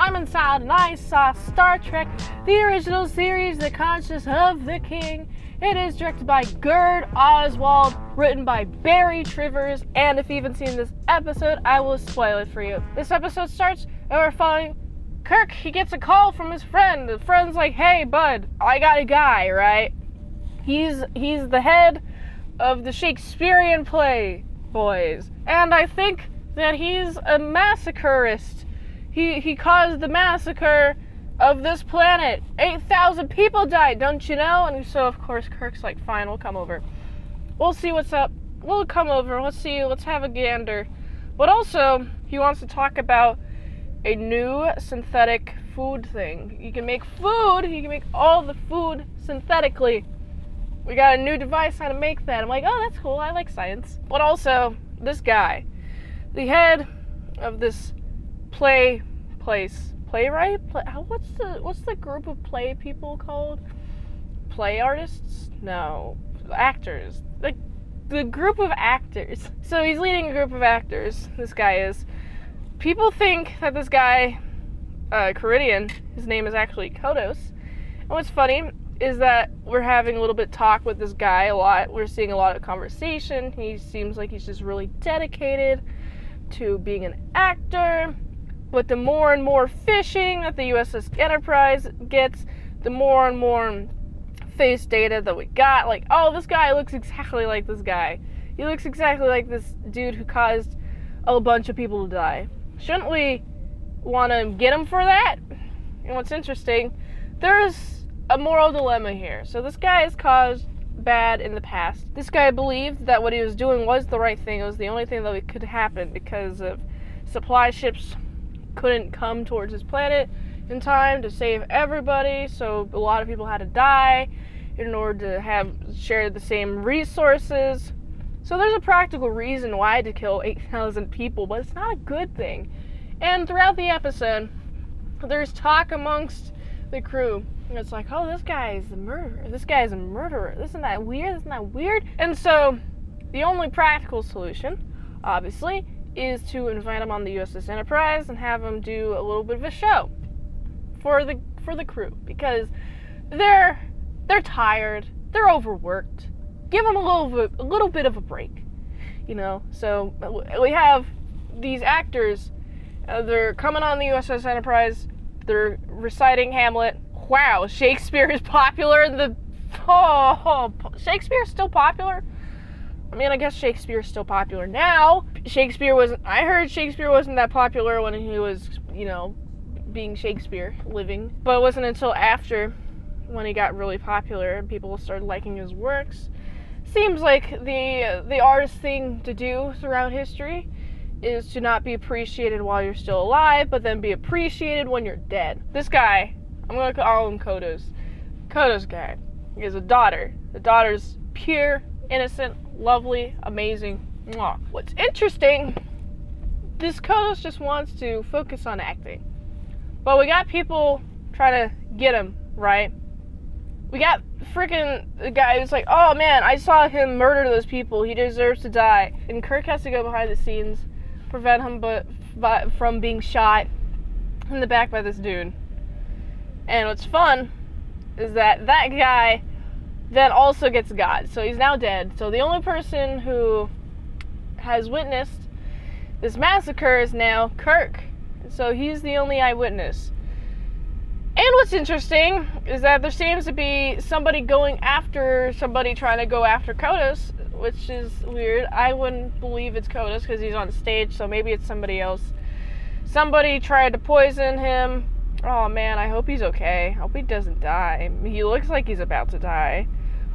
I'm in salad and I saw Star Trek, the original series, The Conscience of the King. It is directed by Gerd Oswald, written by Barry Trivers, and if you haven't seen this episode, I will spoil it for you. This episode starts and we're following Kirk. He gets a call from his friend. The friend's like, hey bud, I got a guy, right? He's the head of the Shakespearean play boys, and I think that he's a massacreist. He caused the massacre of this planet. 8,000 people died, don't you know? And so, of course, Kirk's like, fine, we'll come over. We'll see what's up. We'll come over. Let's see. Let's have a gander. But also, he wants to talk about a new synthetic food thing. You can make food. You can make all the food synthetically. We got a new device how to make that. I'm like, oh, that's cool. I like science. But also, this guy, the head of this playwright? What's the group of play people called? Play artists? No, actors. The group of actors. So he's leading a group of actors. This guy is. People think that this guy, Caridian, his name is actually Kodos. And what's funny is that we're having a little bit talk with this guy a lot. We're seeing a lot of conversation. He seems like he's just really dedicated to being an actor. But the more and more phishing that the USS Enterprise gets, the more and more face data that we got. Like, oh, this guy looks exactly like this guy. He looks exactly like this dude who caused a bunch of people to die. Shouldn't we want to get him for that? And what's interesting, there's a moral dilemma here. So this guy has caused bad in the past. This guy believed that what he was doing was the right thing. It was the only thing that could happen because of supply ships couldn't come towards his planet in time to save everybody, so a lot of people had to die in order to share the same resources. So there's a practical reason why to kill 8,000 people, but it's not a good thing. And throughout the episode, there's talk amongst the crew. And it's like, oh, this guy is a murderer. This guy is a murderer. Isn't that weird? Isn't that weird? And so the only practical solution, obviously, is to invite him on the USS Enterprise and have him do a little bit of a show for the crew, because they're tired, they're overworked. Give them a little bit of a break, you know. So we have these actors. They're coming on the USS Enterprise. They're reciting Hamlet. Wow, Shakespeare is popular. Shakespeare's still popular. I mean, I guess Shakespeare's still popular now. I heard Shakespeare wasn't that popular when he was, you know, being Shakespeare, living. But it wasn't until after, when he got really popular and people started liking his works. Seems like the artist thing to do throughout history is to not be appreciated while you're still alive, but then be appreciated when you're dead. This guy, I'm gonna call him Kodos. Kodos guy. He has a daughter. The daughter's pure, innocent, lovely, amazing. Mwah. What's interesting, this Kodos just wants to focus on acting. But we got people trying to get him, right? We got freaking the guy who's like, oh man, I saw him murder those people. He deserves to die. And Kirk has to go behind the scenes, prevent him from being shot in the back by this dude. And what's fun is that guy then also gets God. So he's now dead. So the only person who has witnessed this massacre is now Kirk. So he's the only eyewitness. And what's interesting is that there seems to be somebody going after somebody trying to go after Kodos, which is weird. I wouldn't believe it's Kodos because he's on stage, so maybe it's somebody else. Somebody tried to poison him. Oh man, I hope he's okay. I hope he doesn't die. He looks like he's about to die.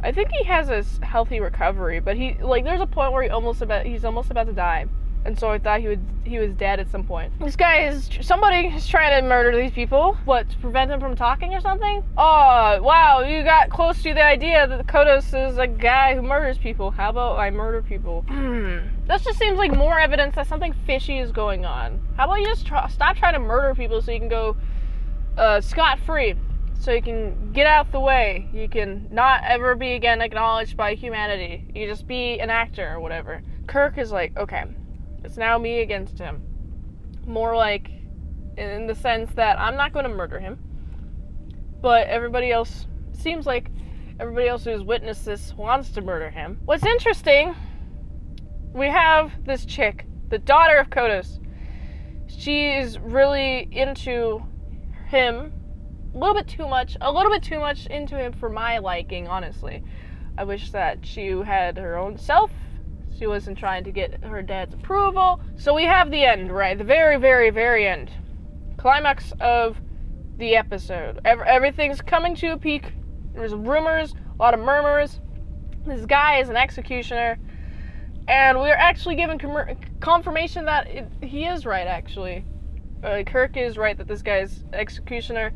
I think he has a healthy recovery, but there's a point where he's almost about to die. And so I thought he was dead at some point. Somebody is trying to murder these people. What, to prevent him from talking or something? Oh, wow, you got close to the idea that Kodos is a guy who murders people. How about I murder people? This just seems like more evidence that something fishy is going on. How about you just stop trying to murder people so you can go scot-free? So you can get out the way. You can not ever be again acknowledged by humanity. You just be an actor or whatever. Kirk is like, okay, it's now me against him. More like in the sense that I'm not going to murder him, but everybody else, seems like everybody else who's witnessed this wants to murder him. What's interesting, we have this chick, the daughter of Kodos. She is really into him, a little bit too much into him for my liking, honestly. I wish that she had her own self. She wasn't trying to get her dad's approval. So we have the end, right? The very, very, very end. Climax of the episode. Everything's coming to a peak. There's rumors, a lot of murmurs. This guy is an executioner. And we're actually given confirmation that he is right, actually. Kirk is right that this guy's executioner.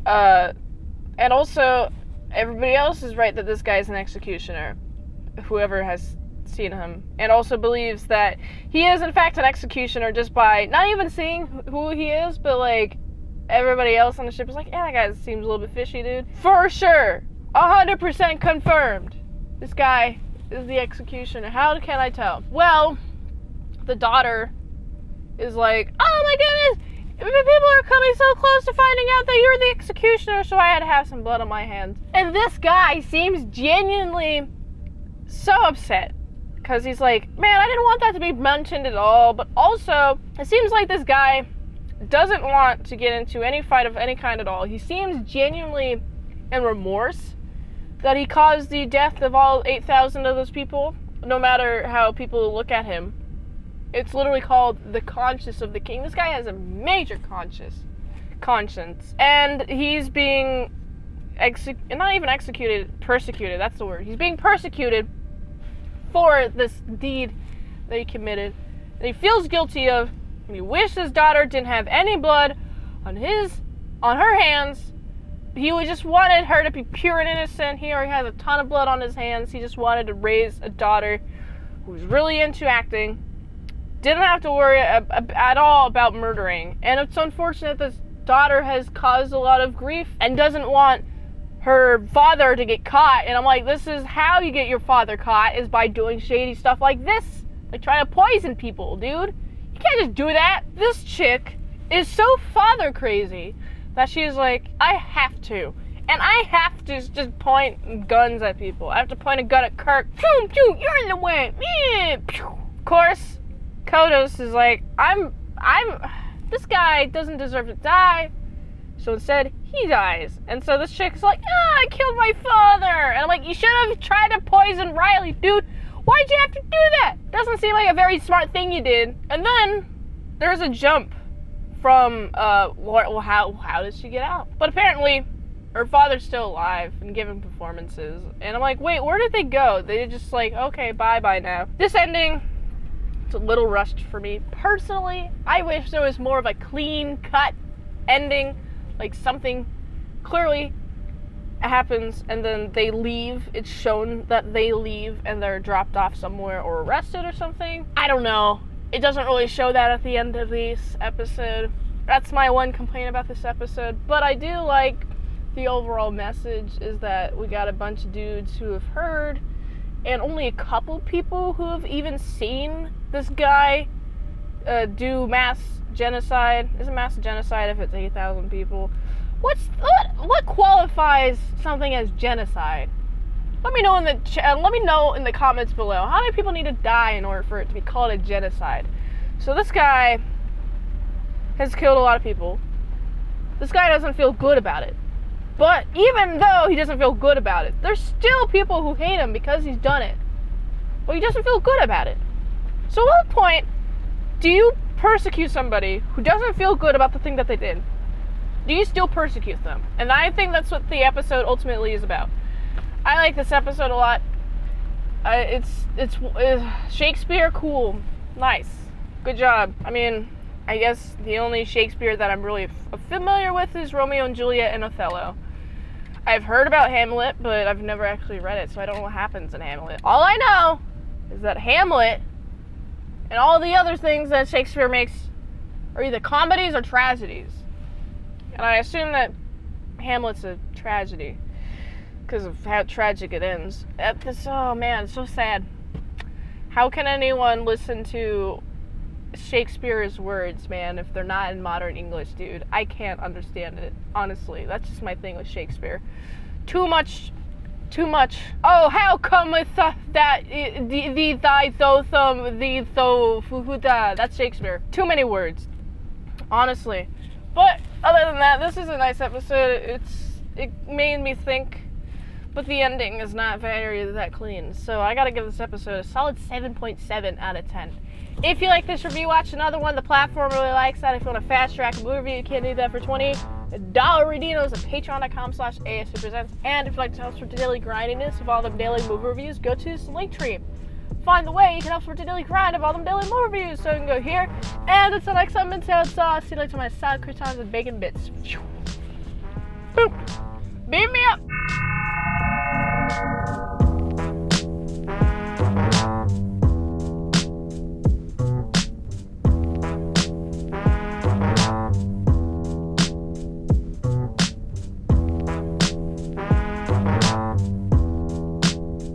And also, everybody else is right that this guy's an executioner. Whoever has seen him. And also believes that he is, in fact, an executioner just by not even seeing who he is, but, like, everybody else on the ship is like, yeah, that guy seems a little bit fishy, dude. For sure. 100% confirmed. This guy is the executioner. How can I tell? Well, the daughter is like, oh my goodness, people are coming so close to finding out that you're the executioner, so I had to have some blood on my hands. And this guy seems genuinely so upset, because he's like, man, I didn't want that to be mentioned at all, but also, it seems like this guy doesn't want to get into any fight of any kind at all. He seems genuinely in remorse that he caused the death of all 8,000 of those people, no matter how people look at him. It's literally called the conscience of the king. This guy has a major conscience. And he's being not even executed, persecuted, that's the word. He's being persecuted for this deed that he committed, that he feels guilty of, and he wished his daughter didn't have any blood on her hands. He just wanted her to be pure and innocent. He already has a ton of blood on his hands. He just wanted to raise a daughter who was really into acting. Didn't have to worry at all about murdering. And it's unfortunate this daughter has caused a lot of grief and doesn't want her father to get caught. And I'm like, this is how you get your father caught, is by doing shady stuff like this. Like trying to poison people, dude. You can't just do that. This chick is so father crazy that she's like, I have to. And I have to just point guns at people. I have to point a gun at Kirk. Pew, pew, you're in the way. Pew. Of course, Kodos is like, this guy doesn't deserve to die. So instead, he dies. And so this chick's like, I killed my father. And I'm like, you should have tried to poison Riley, dude. Why'd you have to do that? Doesn't seem like a very smart thing you did. And then there's a jump from, how did she get out? But apparently, her father's still alive and giving performances. And I'm like, wait, where did they go? They just like, okay, bye now. This ending, it's a little rushed for me. Personally, I wish there was more of a clean-cut ending. Like something clearly happens and then they leave. It's shown that they leave and they're dropped off somewhere or arrested or something. I don't know. It doesn't really show that at the end of this episode. That's my one complaint about this episode. But I do like the overall message is that we got a bunch of dudes who have heard and only a couple people who have even seen this guy do mass genocide. Is it mass genocide if it's 8,000 people? What qualifies something as genocide? Let me know in the comments below. How many people need to die in order for it to be called a genocide? So this guy has killed a lot of people. This guy doesn't feel good about it. But even though he doesn't feel good about it, there's still people who hate him because he's done it. But he doesn't feel good about it. So at what point do you persecute somebody who doesn't feel good about the thing that they did? Do you still persecute them? And I think that's what the episode ultimately is about. I like this episode a lot. It's Shakespeare, cool, nice, good job. I mean, I guess the only Shakespeare that I'm really familiar with is Romeo and Juliet and Othello. I've heard about Hamlet, but I've never actually read it, so I don't know what happens in Hamlet. All I know is that Hamlet and all the other things that Shakespeare makes are either comedies or tragedies. And I assume that Hamlet's a tragedy because of how tragic it ends. Oh man, it's so sad. How can anyone listen to Shakespeare's words, man, if they're not in modern English, dude. I can't understand it, honestly. That's just my thing with Shakespeare. Too much. Oh, how cometh that thee thy thothum thee tho fuhuta? That's Shakespeare. Too many words, honestly. But other than that, this is a nice episode. It made me think, but the ending is not that clean. So I gotta give this episode a solid 7.7 out of 10. If you like this review, watch another one. The platform really likes that. If you want a fast track movie, you can't do that for $20 redeemos at patreon.com/ASEPresents. And if you'd like to help support the daily grindiness of all the daily movie reviews, go to this link tree. Find the way you can help support the daily grind of all the daily movie reviews. So you can go here. And until next time, mint salad sauce. See you later to my salad croutons and bacon bits. Boop. Beam me up.